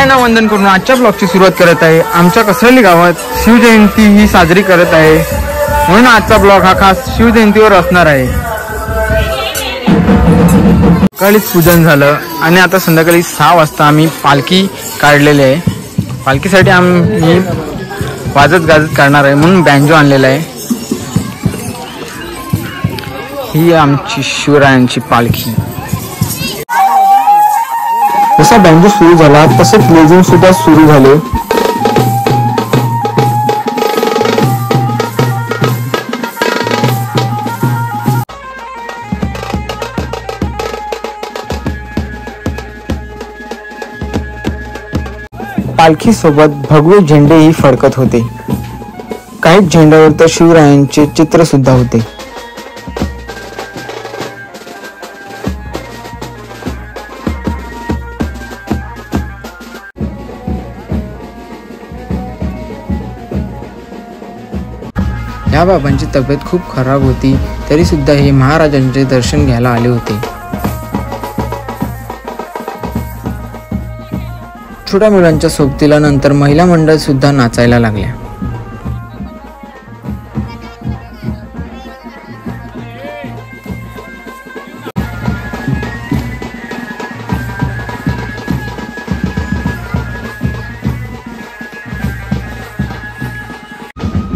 सगळ्यांना वंदन करून आजच्या ब्लॉगची सुरुवात करत आहे। आमच्या कसरली गावात शिवजयंती ही साजरी करत आहे, म्हणून आजचा ब्लॉग हा खास शिवजयंतीवर असणार आहे। सकाळीच पूजन झालं आणि आता संध्याकाळी 6 वाजता आम्ही पालखी काढलेली आहे। पालखीसाठी आम्ही वाजत गाजत काढणार आहे, म्हणून बँजो आणलेला आहे। ही आमची शिवरायांची पालखी। जसा बँजो सुरू झाला तसेच लेझिम सुद्धा सुरू झाले। पालखी सोबत भगवे झेंडेही फडकत होते। काही झेंड्यावर तर शिवरायांचे चित्र सुद्धा होते। या बाबांची तब्येत खूप खराब होती, तरी सुद्धा हे महाराजांचे दर्शन घ्यायला आले होते। छोट्या मुलांच्या सोबतीला नंतर महिला मंडळ सुद्धा नाचायला लागल्या।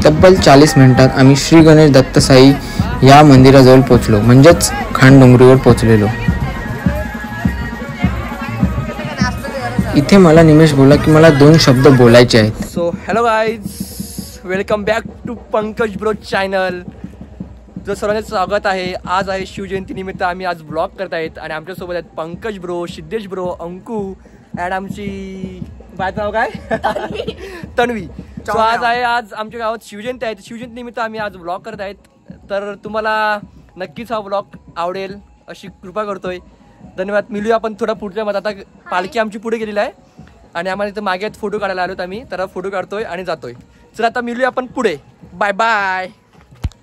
तब्बल 40 मिनिटात आम्ही श्री गणेश दत्तसाई या मंदिराजवळ पोहोचलो, म्हणजेच खांडडोंगरीवर पोहोचलेलो। इथे मला निमेश बोला की मला 2 शब्द बोलायचे आहेत। So hello guys, welcome back to Pankaj bro channel. जो सर्वांचे स्वागत आहे। आज आहे शिवजयंती निमित्त आम्ही आज ब्लॉग करत आहेत आणि आमच्यासोबत आहेत Pankaj bro, Siddhesh bro, Anku and आमची बायचं नाव काय तन्वी। सो आज आमच्या गावात शिवजयंती आहे, शिवजयंती निमित्त आम्ही आज ब्लॉग करत आहेत। तर तुम्हाला नक्कीच हा ब्लॉग आवडेल अशी कृपा करतोय। धन्यवाद। मिळूया आपण थोडा पुढच्या मध्ये। आता पालखी आमची पुढे गेलेली आहे आणि आम्हाला इथं मागे फोटो काढायला आलोत आम्ही, तर फोटो काढतोय आणि जातोय। चला आता मिळूया आपण पुढे। Bye bye.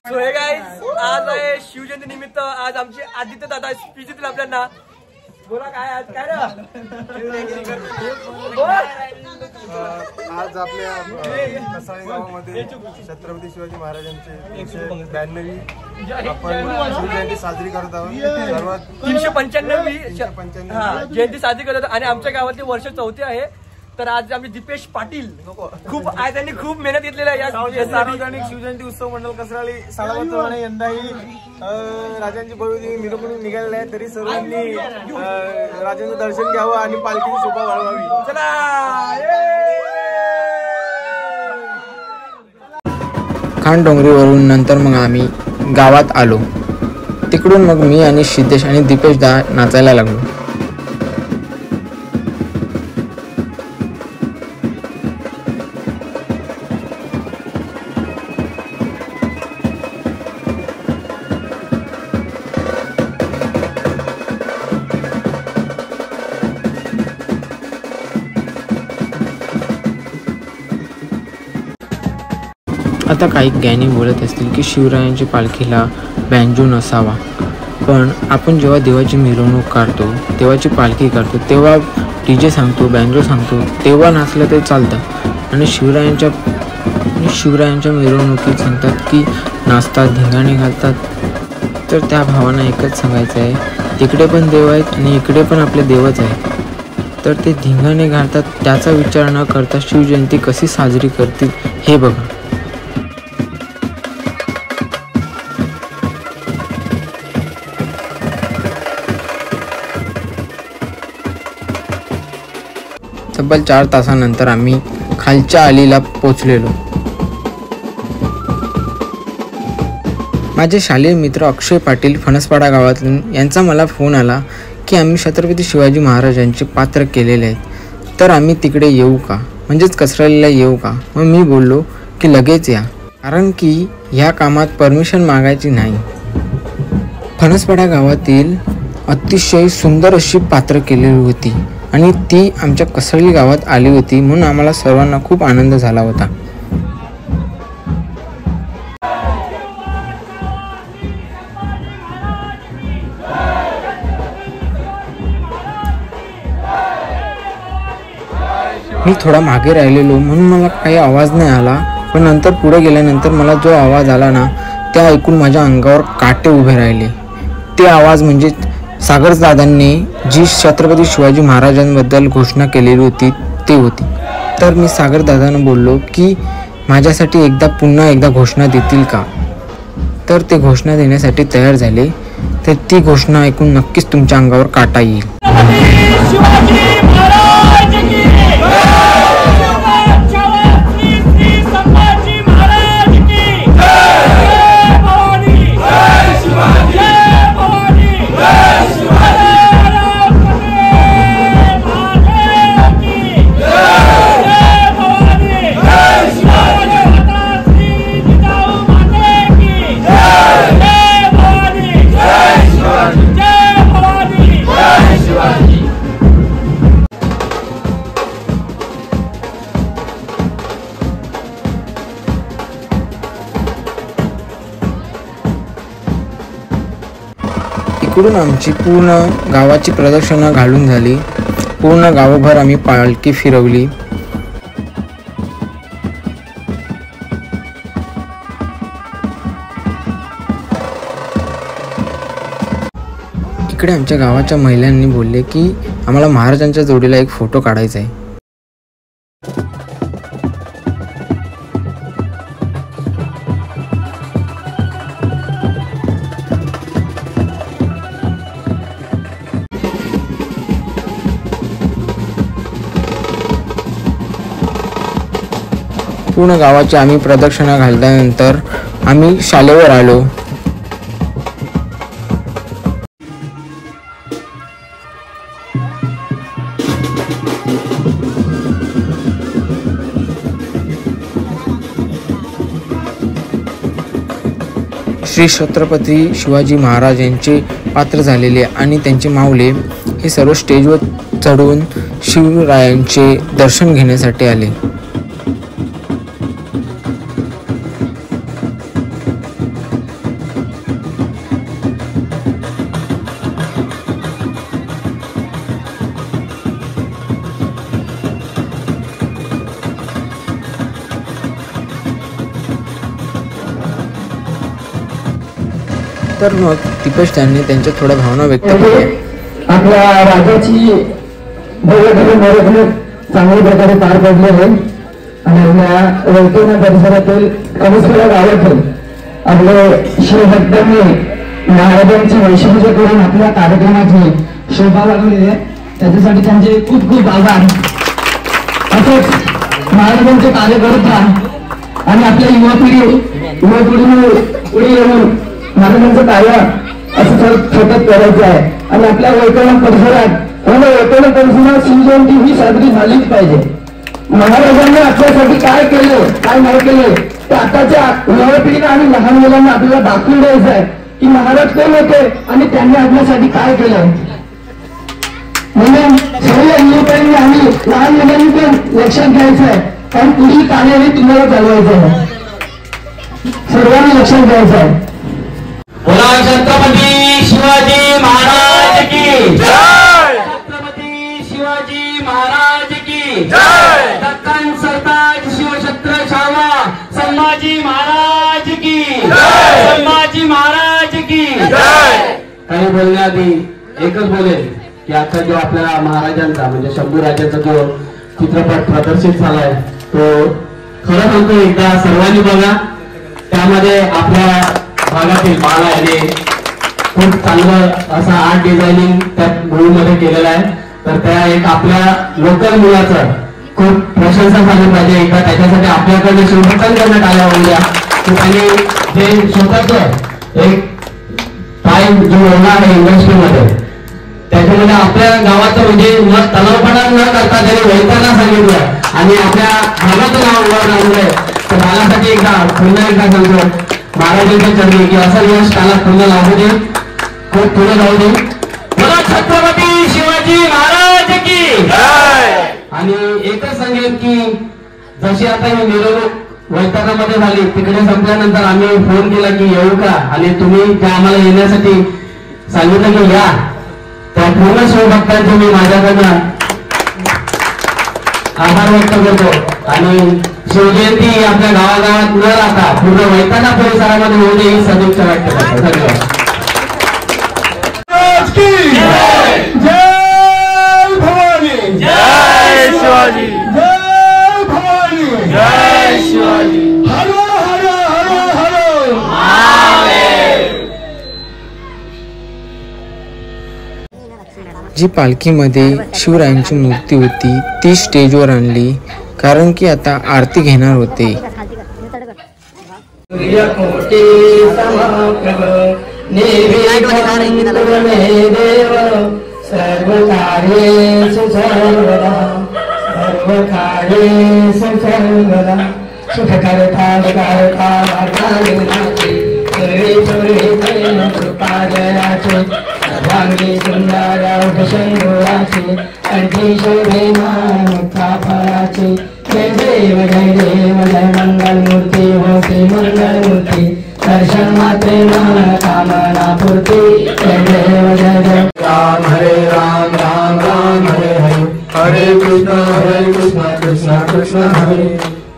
So hey guys, आज आहे शिवजयंती निमित्त। आज आमचे आदित्य दादा स्पीच देतील आपल्याला। बोला काय आज काय ना आज आपल्या कसाळी गावामध्ये छत्रपती शिवाजी महाराजांचे 192वी आपण शिवजयंती साजरी करत आहोत। सर्वात 395वी जयंती साजरी करत आहोत आणि आमच्या गावातली वर्ष 4थी आहे। तर आज आमचे दीपेश पाटील खूप आहे, त्यांनी खूप मेहनत घेतलेली आहे। या सार्वजनिक शिवजयंती उत्सव मंडळ कसराळी सालाबाद यंदाही राजांची भव्य मिरवणूक निघालेली आहे, तरी सर्वांनी राजांचं दर्शन घ्यावं आणि पालखीची शोभा वाढवावी। चला। खांडडोंगरीवरून नंतर मग आम्ही गावात आलो। तिकडून मग मी आणि सिद्धेश आणि दीपेश दा नाचायला लागलो। आता काही ज्ञानी बोलत असतील की शिवरायांच्या पालखीला बँजो नसावा, पण आपण जेव्हा देवाची मिरवणूक काढतो, देवाची पालखी काढतो, तेव्हा डीजे सांगतो, बँजो सांगतो, तेव्हा नाचलं ते चालतं। आणि शिवरायांच्या मिरवणुकीत सांगतात की नाचतात, धिंगाणे घालतात। तर त्या भावांना एकच सांगायचं आहे, तिकडे पण देव आहेत आणि इकडे पण आपले देवच आहे। तर ते धिंगाणे घालतात, त्याचा विचार न करता शिवजयंती कशी साजरी करतील हे बघा। तब्बल 4 तासानंतर आम्ही खालच्या आलीला पोचलेलो। माझे शालेय मित्र अक्षय पाटील फणसपाडा गावातून यांचा मला फोन आला की आम्ही छत्रपती शिवाजी महाराजांचे पात्र केलेले आहेत, तर आम्ही तिकडे येऊ का, म्हणजेच कसरालीला येऊ का। मग मी बोललो की लगेच या, कारण की ह्या कामात परमिशन मागायची नाही। फणसपाडा गावातील अतिशय सुंदर अशी पात्र केलेली होती आणि ती आमच्या कसरली गावात आली होती, म्हणून आम्हाला सर्वांना खूप आनंद झाला होता। मी थोडा मागे राहिलेलो म्हणून मला काही आवाज नाही आला, पण नंतर पुढे गेल्यानंतर मला जो आवाज आला ना ते ऐकून माझ्या अंगावर काटे उभे राहिले. ते आवाज म्हणजे सागरदादांनी जी छत्रपती शिवाजी महाराजांबद्दल घोषणा केलेली होती ते होती. तर मी सागरदादांना बोललो की माझ्यासाठी पुन्हा एकदा घोषणा देतील का. तर ते घोषणा देण्यासाठी तयार झाले. तर ती घोषणा ऐकून नक्कीच तुमच्या अंगावर काटा येईल. इकडून आमची पूर्ण गावाची प्रदक्षिणा घालून झाली. पूर्ण गावभर आम्ही पालखी फिरवली. इकडे आमच्या गावाच्या महिलांनी बोलले की आम्हाला महाराजांच्या जोडीला एक फोटो काढायचा आहे. पूर्ण गावाची आम्ही प्रदक्षिणा घालल्यानंतर आम्ही शाळेवर आलो. श्री छत्रपती शिवाजी महाराज यांचे पात्र झालेले आणि त्यांचे मावले हे सर्व स्टेजवर चढून शिवरायांचे दर्शन घेण्यासाठी आले. तर मग दीपेश त्यांनी त्यांच्या थोड्या भावना व्यक्त केल्या. आपल्या राजाची चांगल्या प्रकारे पार पडली आहे आणि आपल्या वैतरणा परिसरातील कमसखेडा गावातील आपले शिवभक्तांनी महाराजांची वैशिष्ट्य करून आपल्या कार्यक्रमाची शोभा लागलेली आहे. त्याच्यासाठी त्यांचे खूप खूप आभार. असंच महाराजांचे कार्य करत राहा आणि आपल्या युवा पिढीने पुढे येऊन महाराजांचं कार्य असं सतत करायचं आहे. आणि आपल्या वैतरणा परिसरात वैतरणा परिसरात शिवजयंती ही साजरी झालीच पाहिजे. महाराजांनी आपल्यासाठी काय केलं काय नाही केलं ते आताच्या युवा पिढीला आणि लहान मुलांना आपल्याला दाखवून द्यायचं आहे की महाराज कोण होते आणि त्यांनी आपल्यासाठी काय केलं. म्हणून सर्व युवा पिढीने आणि लहान मुलांनी पण लक्षात घ्यायचं आहे, कारण पुढील कार्याने तुम्हाला चालवायचं आहे. सर्वांनी लक्षात घ्यायचं आहे. बोला छत्रपती शिवाजी महाराज की जय. छत्रपती शिवाजी महाराज की जय. दक्कन सरताज शिवछत्र छावा संभाजी महाराज की जय. संभाजी महाराज की जय. काही बोलण्याआधी एकच बोलेल की आता जो आपल्या महाराजांचा म्हणजे शंभूराजांचा जो चित्रपट प्रदर्शित झालाय तो खरं सांगतो एकदा सर्वांनी बघा. त्यामध्ये आपल्या भागातील बाळा याने खूप चांगलं असा आर्ट डिझायनिंग त्या मूवीमध्ये केलेला आहे. तर त्या एक आपल्या लोकल मुलाचं खूप प्रशंसा झाली पाहिजे एकदा. त्याच्यासाठी आपल्याकडे शिवभक्तांकडे करण्यात आल्या होत्या की त्यांनी जे स्वतःच एक टाइम जो होणार आहे इंडस्ट्रीमध्ये त्याच्यामध्ये आपल्या गावाचं म्हणजे न तलावपणा न करता त्यांनी वैताना सांगितलं आणि आपल्या भागाचं नाव वर आणलंय. तर भागासाठी एकदा पुन्हा एकदा सांगतो महाराजांच्या चरणी की असं यश त्याला पुन्हा लागू दे, खूप पुढे जाऊ दे. बोला छत्रपती शिवाजी महाराज की जय. आणि एकच सांगेन की जशी आता ही मिरवणूक वैतरणामध्ये झाली तिकडे संपल्यानंतर आम्ही फोन केला की येऊ का आणि तुम्ही त्या आम्हाला येण्यासाठी सांगितलं की या. त्या पूर्ण शिवभक्तांचे मी माझ्याकडनं आभार व्यक्त करतो आणि शिवजयंती आपल्या गावागावात न राहता पूर्ण वैताना परिसरामध्ये होऊ नये ही सदिच्छा व्यक्त करतो. धन्यवाद. जय भवानी, जय शिवाजी, जय भवानी, जय शिवाजी. हर हर हर हर जी पालखीमध्ये शिवरायांची मूर्ती होती ती स्टेजवर आणली, कारण की आता आरती घेणार होते. सर्व कार्येषु सर्वदा, सर्व कार्येषु सर्वदा, सुखकर्ता विकर्ता वरदायिनाथे, सर्वेश्वरेण कृपाजयाचे, सर्वांगी सुंदर शंभुराचे, कंठी शोभेमा मुक्ताफळाचे. जय देव जय देव जय मंगलमूर्ती होती मंगलमूर्ती, दर्शन मात्रे मन कामना पूर्ती. जय देव जय देव. राम हरे राम राम राम हरे हरे, हरे कृष्ण कृष्ण कृष्ण हरे.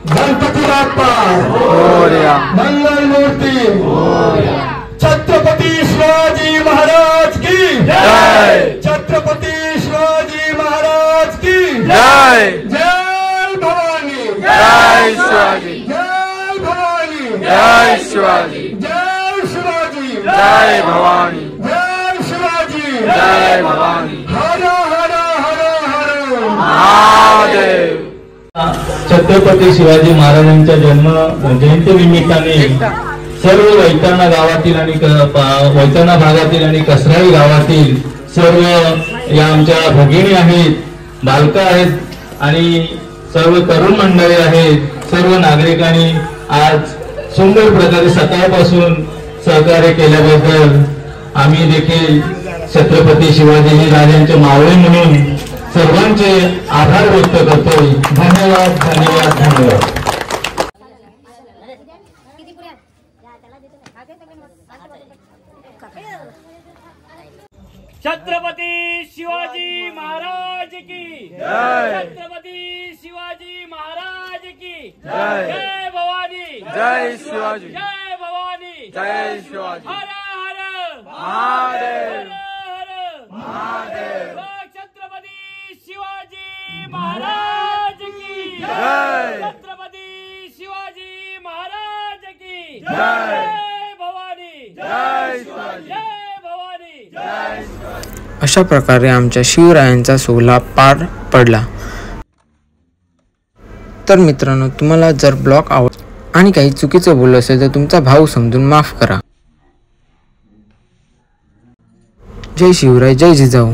गणपती बाप्पा मोरया, मंगलमूर्ती मोरया. छत्रपती शिवाजी महाराज की जय, छत्रपती शिवाजी महाराज की जय. जय भवानी, जय शिवाजी, जय भवानी, जय शिवाजी, जय शिवाजी, जय भवानी, जय शिवाजी, जय भवानी. हर हर हर हर महादेव. छत्रपती शिवाजी महाराजांच्या जन्म जयंती निमित्ताने सर्व वैतरणा गावातील आणि वैतरणा भागातील आणि कसराळी गावातील सर्व या आमच्या भगिनी आहेत, बालका आहेत आणि सर्व तरुण मंडळी आहेत. सर्व नागरिकांनी आज सुंदर प्रकारे सकाळपासून सहकार्य केल्याबद्दल आम्ही देखील छत्रपती शिवाजी राजांचे मावळे म्हणून सर्वांचे आभार व्यक्त करतो. धन्यवाद धन्यवाद धन्यवाद. छत्रपती शिवाजी महाराज की जय, छत्रपती शिवाजी महाराज की जय. जय भवानी, जय शिवाजी, जय भवानी, जय शिवाजी. हर हर महादेव, हर हर महादेव. छत्रपती शिवाजी महाराज की जय. छत्रपती शिवाजी महाराज की जय. भवानी, जय शिवाजी, जय भवानी, जय शिवाजी. अशा प्रकारे आमच्या शिवरायांचा सोहळा पार पडला. तर मित्रांनो, तुम्हाला जर ब्लॉग आणि काही चुकीचं बोललं असेल तर तुमचा भाऊ समजून माफ करा. जय शिवराय, जय जिजाऊ.